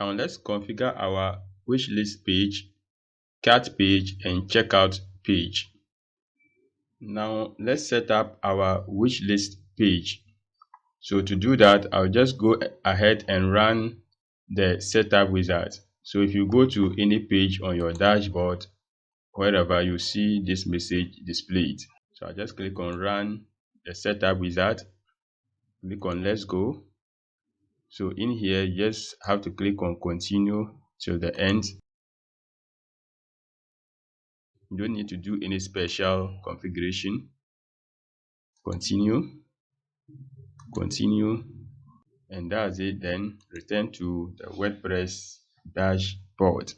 Now let's configure our wish list page, cart page, and checkout page. Now let's set up our wish list page. So to do that, I'll just go ahead and run the setup wizard. So if you go to any page on your dashboard, wherever you see this message displayed. So I'll just click on run the setup wizard, click on let's go. So in here, you just have to click on continue till the end. You don't need to do any special configuration. Continue, and that's it. Then return to the WordPress dashboard.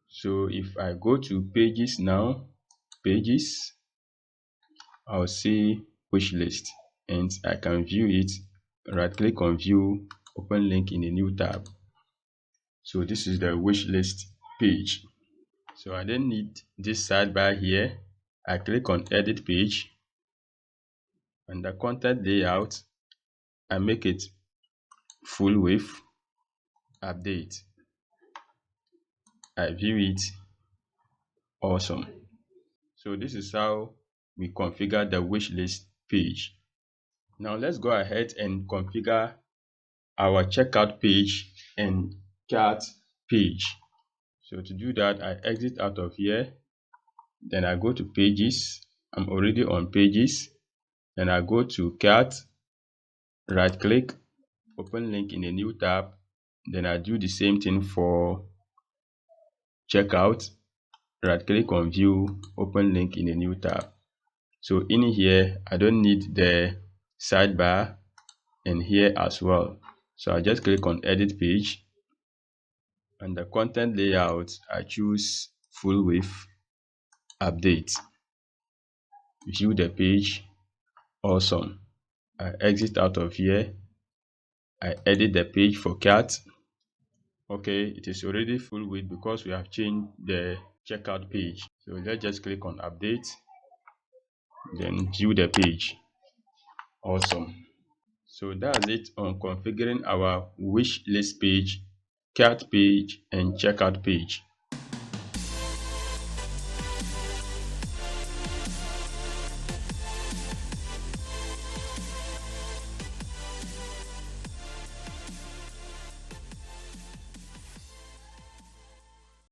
So if I go to pages now, pages, I'll see wish list and I can view it. Right click on view, open link in a new tab. So this is the wish list page. So I then need this sidebar here. I click on edit page, and the content layout, I make it full width, update. I view it, awesome. So this is how we configure the wish list page. Now let's go ahead and configure our checkout page and cart page. So to do that, I exit out of here, then I go to pages. I'm already on pages. Then I go to cart, right click, open link in a new tab. Then I do the same thing for checkout, right click on view, open link in a new tab. So in here, I don't need the sidebar, and here as well. So I just click on edit page, and the content layout, I choose full width, update, view the page, awesome. I exit out of here, I edit the page for cart. Okay, it is already full width because we have changed the checkout page. So let's just click on update, then view the page, awesome. So that's it on configuring our wish list page, cart page, and checkout page.